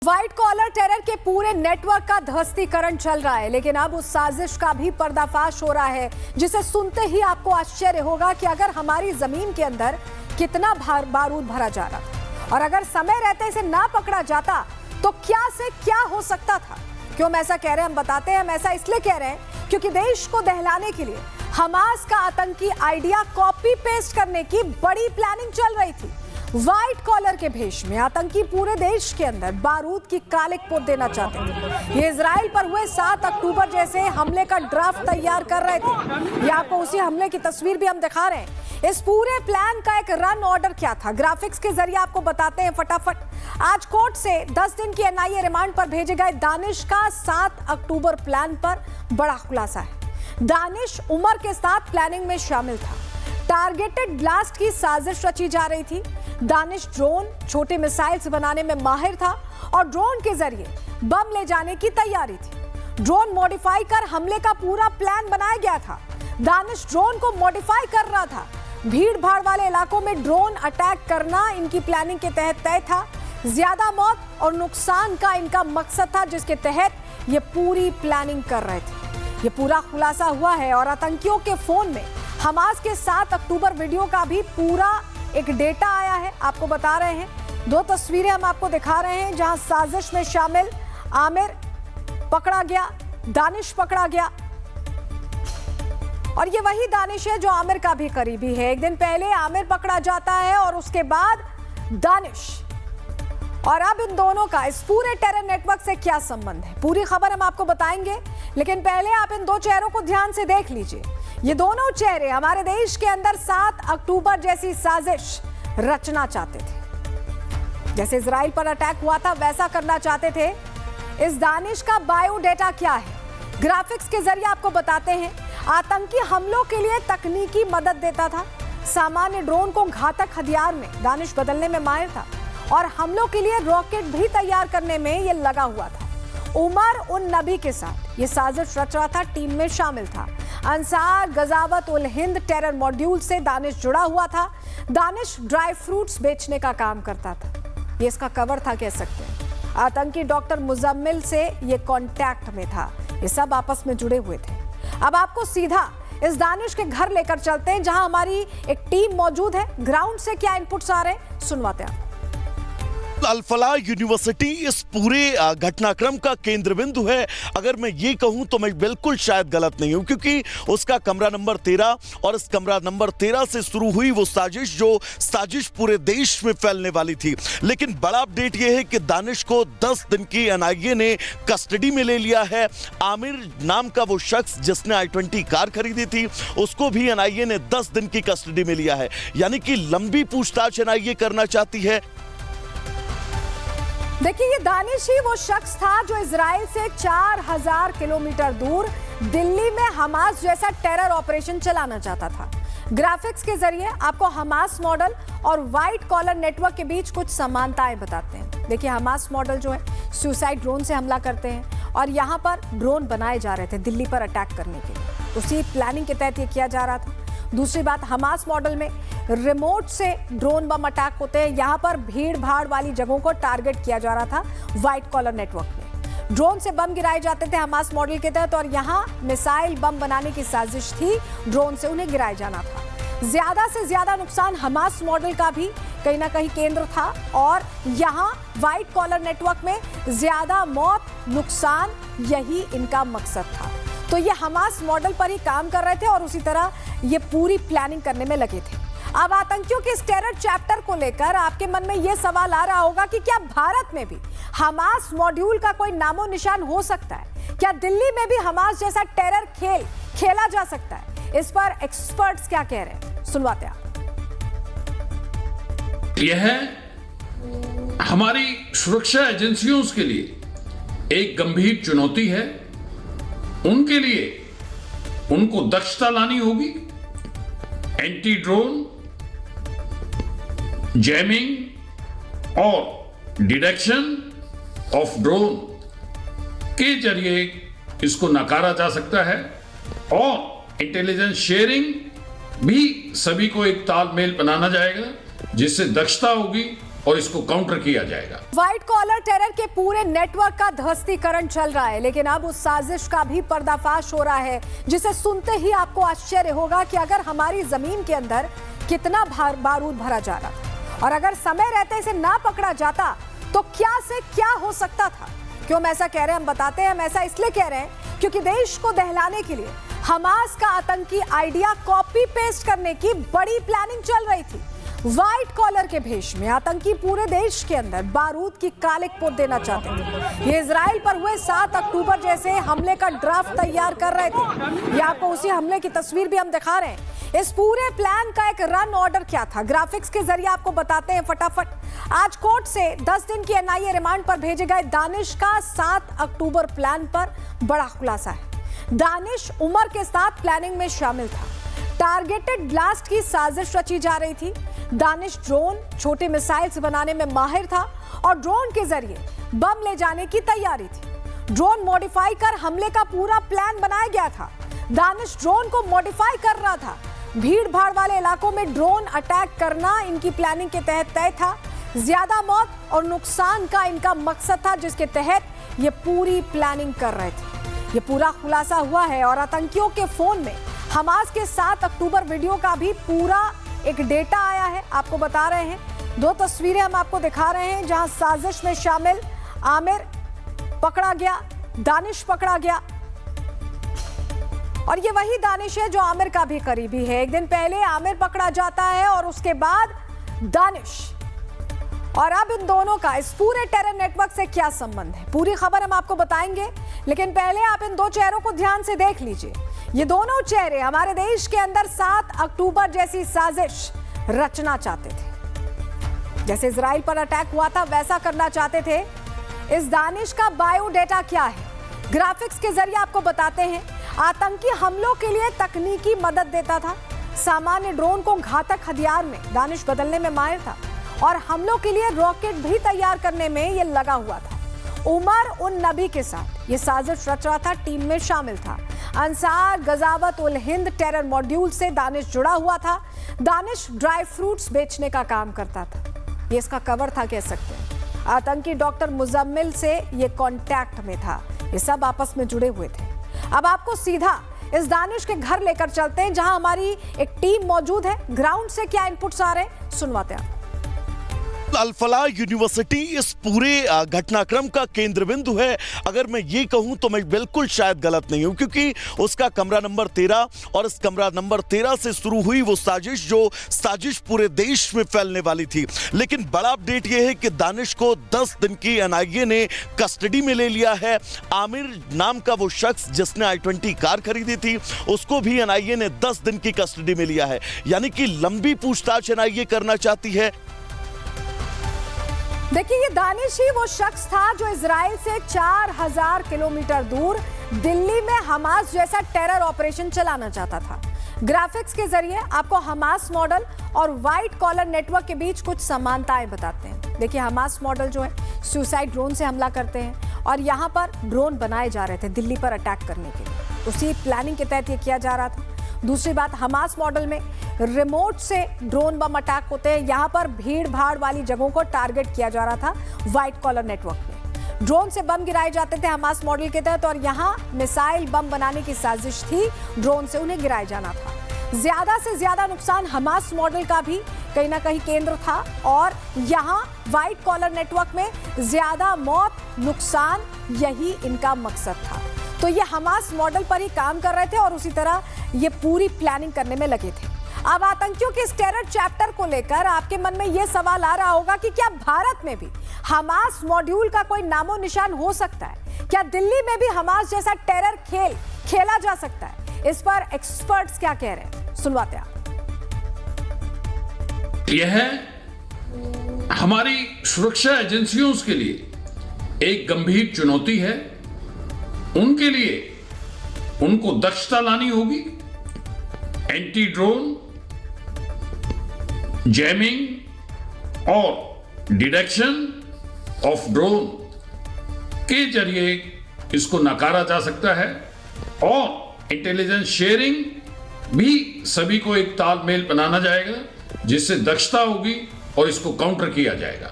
White collar terror के पूरे network का ध्वस्तीकरण चल रहा है, लेकिन अब उस साजिश का भी पर्दाफाश हो रहा है जिसे सुनते ही आपको आश्चर्य होगा कि अगर हमारी जमीन के अंदर कितना बारूद भरा जा रहा था और अगर समय रहते इसे ना पकड़ा जाता तो क्या से क्या हो सकता था। क्यों हम ऐसा कह रहे हैं, हम बताते हैं। हम ऐसा इसलिए कह रहे हैं क्योंकि देश को दहलाने के लिए हमास का आतंकी आइडिया कॉपी पेस्ट करने की बड़ी प्लानिंग चल रही थी। व्हाइट कॉलर के भेष में आतंकी पूरे देश के अंदर बारूद की कालिक पोत देना चाहते थे। ये इजराइल पर हुए 7 अक्टूबर जैसे हमले का ड्राफ्ट तैयार कर रहे थे। ये आपको उसी हमले की तस्वीर भी हम दिखा रहे हैं। इस पूरे प्लान का एक रन ऑर्डर क्या था, ग्राफिक्स के जरिए आपको बताते हैं फटाफट। आज कोर्ट से 10 दिन की एनआईए रिमांड पर भेजे गए दानिश का 7 अक्टूबर प्लान पर बड़ा खुलासा है। दानिश उमर के साथ प्लानिंग में शामिल था। टारगेटेड ब्लास्ट की साजिश रची जा रही थी। दानिश ड्रोन छोटे मिसाइल्स बनाने में माहिर था और ड्रोन के जरिए बम ले जाने की तैयारी थी। ड्रोन मॉडिफाई कर हमले का पूरा प्लान बनाया गया था। दानिश ड्रोन को मॉडिफाई कर रहा था। भीड़ भाड़ वाले इलाकों में ड्रोन अटैक करना इनकी प्लानिंग के तहत तय था। ज्यादा मौत और नुकसान का इनका मकसद था, जिसके तहत ये पूरी प्लानिंग कर रहे थे। ये पूरा खुलासा हुआ है और आतंकियों के फोन में हमास के 7 अक्टूबर वीडियो का भी पूरा एक डेटा आया है, आपको बता रहे हैं। 2 तस्वीरें हम आपको दिखा रहे हैं जहां साजिश में शामिल आमिर पकड़ा गया, दानिश पकड़ा गया और ये वही दानिश है जो आमिर का भी करीबी है। एक दिन पहले आमिर पकड़ा जाता है और उसके बाद दानिश। और अब इन दोनों का इस पूरे टेरर नेटवर्क से क्या संबंध है, पूरी खबर हम आपको बताएंगे। लेकिन पहले आप इन 2 चेहरों को ध्यान से देख लीजिए। ये दोनों चेहरे हमारे देश के अंदर 7 अक्टूबर जैसी साजिश रचना चाहते थे। जैसे इजराइल पर अटैक हुआ था वैसा करना चाहते थे। इस दानिश का बायोडेटा क्या है, ग्राफिक्स के जरिए आपको बताते हैं। आतंकी हमलों के लिए तकनीकी मदद देता था। सामान्य ड्रोन को घातक हथियार में दानिश बदलने में माहिर था और हमलों के लिए रॉकेट भी तैयार करने में ये लगा हुआ था। उमर उन नबी के साथ ये साजिश रच रहा था, टीम में शामिल था। अंसार गजावत उल हिंद टेरर मॉड्यूल से दानिश जुड़ा हुआ था। दानिश ड्राई फ्रूट्स बेचने का काम करता था, ये इसका कवर था कह सकते हैं। आतंकी डॉक्टर मुजम्मिल से ये कांटेक्ट में था। ये सब आपस में जुड़े हुए थे। अब आपको सीधा इस दानिश के घर लेकर चलते हैं जहां हमारी एक टीम मौजूद है। ग्राउंड से क्या इनपुट्स आ रहे हैं सुनवाते हैं। अल-फलाह यूनिवर्सिटी इस पूरे घटनाक्रम का केंद्र बिंदु है। अगर मैं ये कहूं तो मैं बिल्कुल शायद गलत नहीं हूं, क्योंकि उसका कमरा नंबर 13 और इस कमरा नंबर 13 से शुरू हुई वो साजिश जो साजिश पूरे देश में फैलने वाली थी। लेकिन बड़ा अपडेट यह है कि दानिश को 10 दिन की एनआईए ने कस्टडी में ले लिया है। आमिर नाम का वो शख्स जिसने i20 कार खरीदी थी, उसको भी एनआईए ने 10 दिन की कस्टडी में लिया है। यानी कि लंबी पूछताछ एनआईए करना चाहती है। देखिए, ये दानिश ही वो शख्स था जो इजराइल से 4000 किलोमीटर दूर दिल्ली में हमास जैसा टेरर ऑपरेशन चलाना चाहता था। ग्राफिक्स के जरिए आपको हमास मॉडल और व्हाइट कॉलर नेटवर्क के बीच कुछ समानताएं बताते हैं। देखिए, हमास मॉडल जो है सुसाइड ड्रोन से हमला करते हैं और यहाँ पर ड्रोन बनाए जा रहे थे दिल्ली पर अटैक करने के लिए। उसी प्लानिंग के तहत ये किया जा रहा था। दूसरी बात, हमास मॉडल में रिमोट से ड्रोन बम अटैक होते हैं। यहाँ पर भीड़ भाड़ वाली जगहों को टारगेट किया जा रहा था। व्हाइट कॉलर नेटवर्क में ड्रोन से बम गिराए जाते थे हमास मॉडल के तहत और यहाँ मिसाइल बम बनाने की साजिश थी। ड्रोन से उन्हें गिराया जाना था। ज्यादा से ज्यादा नुकसान हमास मॉडल का भी कहीं ना कहीं केंद्र था और यहाँ व्हाइट कॉलर नेटवर्क में ज्यादा मौत नुकसान, यही इनका मकसद था। तो ये हमास मॉडल पर ही काम कर रहे थे और उसी तरह ये पूरी प्लानिंग करने में लगे थे। अब आतंकियों के इस टेरर चैप्टर को लेकर आपके मन में यह सवाल आ रहा होगा कि क्या भारत में भी हमास मॉड्यूल का कोई नामो निशान हो सकता है? क्या दिल्ली में भी हमास जैसा टेरर खेल खेला जा सकता है? इस पर एक्सपर्ट्स क्या कह रहे हैं सुनवाते हैं। यह हमारी सुरक्षा एजेंसियों के लिए एक गंभीर चुनौती है। उनके लिए उनको दक्षता लानी होगी। एंटी ड्रोन, जैमिंग और डिटेक्शन ऑफ ड्रोन के जरिए इसको नकारा जा सकता है और इंटेलिजेंस शेयरिंग भी सभी को एक तालमेल बनाना जाएगा, जिससे दक्षता होगी और इसको काउंटर किया जाएगा। व्हाइट कॉलर टेरर के पूरे नेटवर्क का ध्वस्तीकरण चल रहा है, लेकिन अब उस साजिश का भी पर्दाफाश हो रहा है जिसे सुनते ही आपको आश्चर्य होगा कि अगर हमारी जमीन के अंदर कितना बारूद भरा जा रहा था और अगर समय रहते इसे ना पकड़ा जाता तो क्या से क्या हो सकता था। क्यों हम ऐसा कह रहे हैं, हम बताते हैं। हम ऐसा इसलिए कह रहे हैं क्योंकि देश को दहलाने के लिए हमास का आतंकी आइडिया कॉपी पेस्ट करने की बड़ी प्लानिंग चल रही थी। व्हाइट कॉलर के भेष में आतंकी पूरे देश के अंदर बारूद की कालिक पोत देना चाहते थे। ये इजराइल पर हुए 7 अक्टूबर जैसे हमले का ड्राफ्ट तैयार कर रहे थे। ये आपको उसी हमले की तस्वीर भी हम दिखा रहे हैं। इस पूरे प्लान का एक रन ऑर्डर क्या था, ग्राफिक्स के जरिए आपको बताते हैं फटाफट। आज कोर्ट से 10 दिन की एनआईए रिमांड पर भेजे गए दानिश का 7 अक्टूबर प्लान पर बड़ा खुलासा है। दानिश उमर के साथ प्लानिंग में शामिल था। टारगेटेड ब्लास्ट की साजिश रची जा रही थी। दानिश ड्रोन, छोटे मिसाइल्स बनाने में माहिर था और ड्रोन के जरिए बम ले जाने की तैयारी थी। ड्रोन मॉडिफाई कर हमले का पूरा प्लान बनाया गया था। दानिश ड्रोन को मॉडिफाई कर रहा था। भीड़ भाड़ वाले इलाकों में ड्रोन अटैक करना इनकी प्लानिंग के तहत तय था। ज्यादा मौत और नुकसान का इनका मकसद था, जिसके तहत ये पूरी प्लानिंग कर रहे थे। ये पूरा खुलासा हुआ है और आतंकियों के फोन में हमास के 7 अक्टूबर वीडियो का भी पूरा एक डेटा आया है, आपको बता रहे हैं। 2 तस्वीरें हम आपको दिखा रहे हैं जहां साजिश में शामिल आमिर पकड़ा गया, दानिश पकड़ा गया और ये वही दानिश है जो आमिर का भी करीबी है। एक दिन पहले आमिर पकड़ा जाता है और उसके बाद दानिश। और अब इन दोनों का इस पूरे टेरर नेटवर्क से क्या संबंध है, पूरी खबर हम आपको बताएंगे। लेकिन पहले आप इन 2 चेहरों को ध्यान से देख लीजिए। ये दोनों चेहरे हमारे देश के अंदर 7 अक्टूबर जैसी साजिश रचना चाहते थे। जैसे इजराइल पर अटैक हुआ था वैसा करना चाहते थे। इस दानिश का बायोडेटा क्या है, ग्राफिक्स के जरिए आपको बताते हैं। आतंकी हमलों के लिए तकनीकी मदद देता था। सामान्य ड्रोन को घातक हथियार में दानिश बदलने में माहिर था और हमलों के लिए रॉकेट भी तैयार करने में ये लगा हुआ था। उमर उन नबी के साथ ये साजिश रच रहा था, टीम में शामिल था। अंसार गजावत उल हिंद टेरर मॉड्यूल से दानिश जुड़ा हुआ था। दानिश ड्राई फ्रूट्स बेचने का काम करता था, ये इसका कवर था कह सकते हैं। आतंकी डॉक्टर मुजम्मिल से ये कांटेक्ट में था। ये सब आपस में जुड़े हुए थे। अब आपको सीधा इस दानिश के घर लेकर चलते हैं जहां हमारी एक टीम मौजूद है। ग्राउंड से क्या इनपुट्स आ रहे हैं सुनवाते हैं। अल-फलाह यूनिवर्सिटी इस पूरे घटनाक्रम का केंद्र बिंदु है। अगर मैं ये कहूं तो मैं बिल्कुल शायद गलत नहीं हूं, क्योंकि उसका कमरा नंबर 13 और इस कमरा नंबर 13 से शुरू हुई वो साजिश जो साजिश पूरे देश में फैलने वाली थी। लेकिन बड़ा अपडेट यह है कि दानिश को 10 दिन की एनआईए ने कस्टडी में ले लिया है। आमिर नाम का वो शख्स जिसने i20 कार खरीदी थी, उसको भी एनआईए ने 10 दिन की कस्टडी में लिया है। यानी कि लंबी पूछताछ एनआईए करना चाहती है। देखिए, ये दानिश ही वो शख्स था जो इजराइल से 4000 किलोमीटर दूर दिल्ली में हमास जैसा टेरर ऑपरेशन चलाना चाहता था। ग्राफिक्स के जरिए आपको हमास मॉडल और व्हाइट कॉलर नेटवर्क के बीच कुछ समानताएं बताते हैं। देखिए, हमास मॉडल जो है सुसाइड ड्रोन से हमला करते हैं और यहाँ पर ड्रोन बनाए जा रहे थे दिल्ली पर अटैक करने के लिए। उसी प्लानिंग के तहत ये किया जा रहा था। दूसरी बात, हमास मॉडल में रिमोट से ड्रोन बम अटैक होते हैं। यहाँ पर भीड़ भाड़ वाली जगहों को टारगेट किया जा रहा था। व्हाइट कॉलर नेटवर्क में ड्रोन से बम गिराए जाते थे हमास मॉडल के तहत और यहाँ मिसाइल बम बनाने की साजिश थी। ड्रोन से उन्हें गिराया जाना था। ज्यादा से ज्यादा नुकसान हमास मॉडल का भी कहीं ना कहीं केंद्र था और यहाँ व्हाइट कॉलर नेटवर्क में ज्यादा मौत, नुकसान, यही इनका मकसद था। तो ये हमास मॉडल पर ही काम कर रहे थे और उसी तरह ये पूरी प्लानिंग करने में लगे थे। अब आतंकियों के इस टेरर चैप्टर को लेकर आपके मन में यह सवाल आ रहा होगा कि क्या भारत में भी हमास मॉड्यूल का कोई नामो निशान हो सकता है? क्या दिल्ली में भी हमास जैसा टेरर खेल खेला जा सकता है? इस पर एक्सपर्ट्स क्या कह रहे हैं सुनवाते हैं। यह हमारी सुरक्षा एजेंसियों के लिए एक गंभीर चुनौती है। उनके लिए उनको दक्षता लानी होगी। एंटी ड्रोन, जैमिंग और डिटेक्शन ऑफ ड्रोन के जरिए इसको नकारा जा सकता है और इंटेलिजेंस शेयरिंग भी सभी को एक तालमेल बनाना जाएगा, जिससे दक्षता होगी और इसको काउंटर किया जाएगा।